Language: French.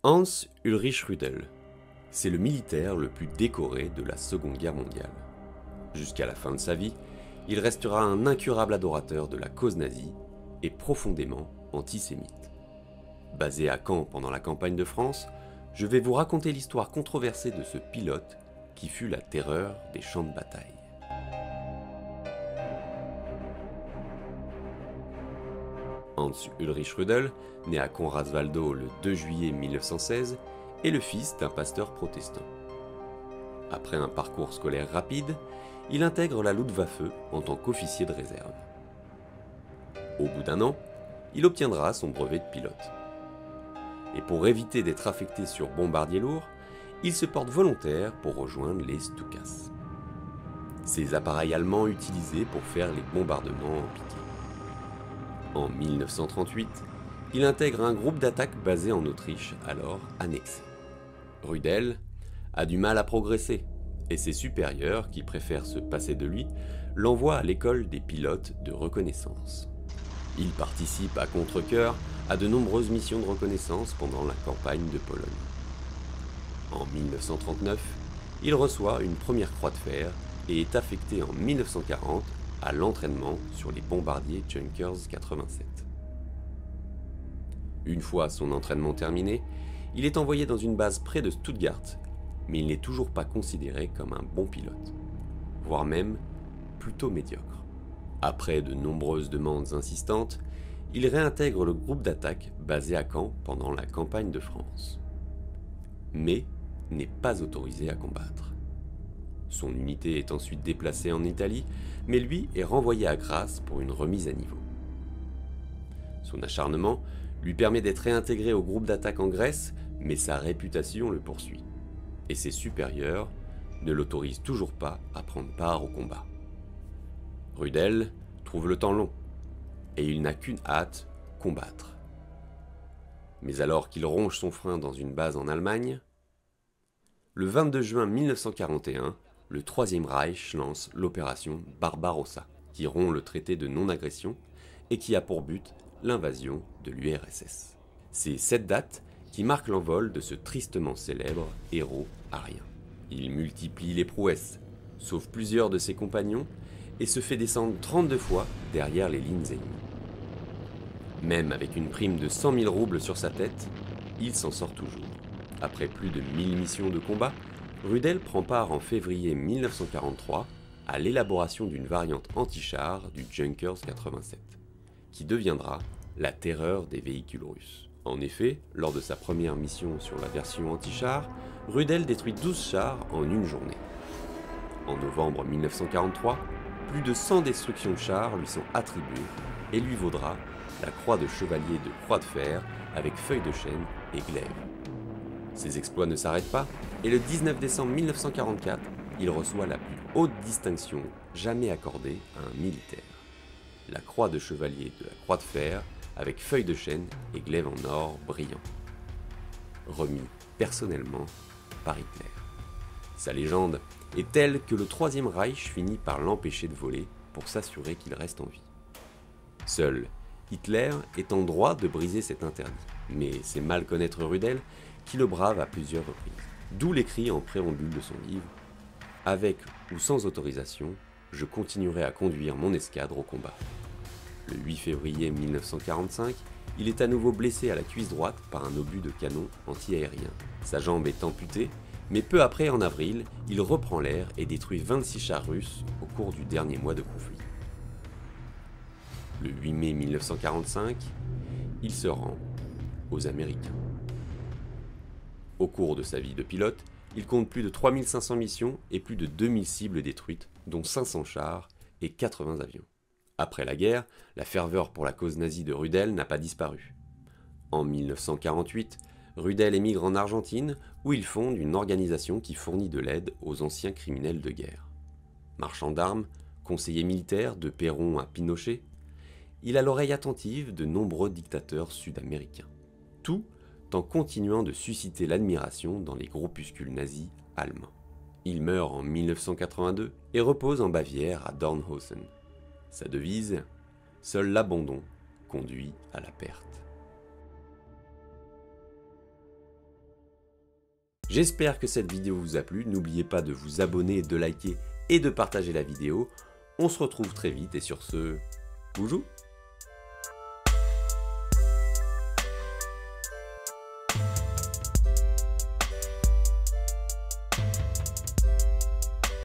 Hans Ulrich Rudel, c'est le militaire le plus décoré de la Seconde Guerre mondiale. Jusqu'à la fin de sa vie, il restera un incurable adorateur de la cause nazie et profondément antisémite. Basé à Caen pendant la campagne de France, je vais vous raconter l'histoire controversée de ce pilote qui fut la terreur des champs de bataille. Hans Ulrich Rudel, né à Conrad-Waldo le 2 juillet 1916, est le fils d'un pasteur protestant. Après un parcours scolaire rapide, il intègre la Luftwaffe en tant qu'officier de réserve. Au bout d'un an, il obtiendra son brevet de pilote. Et pour éviter d'être affecté sur bombardier lourd, il se porte volontaire pour rejoindre les Stukas. Ces appareils allemands utilisés pour faire les bombardements en piqué. En 1938, il intègre un groupe d'attaque basé en Autriche, alors annexé. Rudel a du mal à progresser, et ses supérieurs, qui préfèrent se passer de lui, l'envoient à l'école des pilotes de reconnaissance. Il participe à contre-cœur à de nombreuses missions de reconnaissance pendant la campagne de Pologne. En 1939, il reçoit une première croix de fer et est affecté en 1940 à l'entraînement sur les bombardiers Junkers 87. Une fois son entraînement terminé, il est envoyé dans une base près de Stuttgart, mais il n'est toujours pas considéré comme un bon pilote, voire même plutôt médiocre. Après de nombreuses demandes insistantes, il réintègre le groupe d'attaque basé à Caen pendant la campagne de France, mais n'est pas autorisé à combattre. Son unité est ensuite déplacée en Italie, mais lui est renvoyé à Grasse pour une remise à niveau. Son acharnement lui permet d'être réintégré au groupe d'attaque en Grèce, mais sa réputation le poursuit. Et ses supérieurs ne l'autorisent toujours pas à prendre part au combat. Rudel trouve le temps long, et il n'a qu'une hâte, combattre. Mais alors qu'il ronge son frein dans une base en Allemagne, le 22 juin 1941, le Troisième Reich lance l'opération Barbarossa, qui rompt le traité de non-agression et qui a pour but l'invasion de l'URSS. C'est cette date qui marque l'envol de ce tristement célèbre héros arien. Il multiplie les prouesses, sauve plusieurs de ses compagnons et se fait descendre 32 fois derrière les lignes ennemies. Même avec une prime de 100 000 roubles sur sa tête, il s'en sort toujours. Après plus de 1000 missions de combat, Rudel prend part en février 1943 à l'élaboration d'une variante anti-char du Junkers 87, qui deviendra la terreur des véhicules russes. En effet, lors de sa première mission sur la version anti-char, Rudel détruit 12 chars en une journée. En novembre 1943, plus de 100 destructions de chars lui sont attribuées et lui vaudra la croix de chevalier de croix de fer avec feuilles de chêne et glaive. Ses exploits ne s'arrêtent pas, et le 19 décembre 1944, il reçoit la plus haute distinction jamais accordée à un militaire, la croix de chevalier de la croix de fer avec feuilles de chêne et glaive en or brillant, remis personnellement par Hitler. Sa légende est telle que le Troisième Reich finit par l'empêcher de voler pour s'assurer qu'il reste en vie. Seul Hitler est en droit de briser cet interdit, mais c'est mal connaître Rudel qui le brave à plusieurs reprises. D'où l'écrit en préambule de son livre « Avec ou sans autorisation, je continuerai à conduire mon escadre au combat ». Le 8 février 1945, il est à nouveau blessé à la cuisse droite par un obus de canon anti-aérien. Sa jambe est amputée, mais peu après, en avril, il reprend l'air et détruit 26 chars russes au cours du dernier mois de conflit. Le 8 mai 1945, il se rend aux Américains. Au cours de sa vie de pilote, il compte plus de 3500 missions et plus de 2000 cibles détruites, dont 500 chars et 80 avions. Après la guerre, la ferveur pour la cause nazie de Rudel n'a pas disparu. En 1948, Rudel émigre en Argentine où il fonde une organisation qui fournit de l'aide aux anciens criminels de guerre. Marchand d'armes, conseiller militaire de Perón à Pinochet, il a l'oreille attentive de nombreux dictateurs sud-américains. Tout en continuant de susciter l'admiration dans les groupuscules nazis allemands. Il meurt en 1982 et repose en Bavière à Dornhausen. Sa devise, « Seul l'abandon conduit à la perte ». J'espère que cette vidéo vous a plu, n'oubliez pas de vous abonner, de liker et de partager la vidéo. On se retrouve très vite et sur ce, bonjour.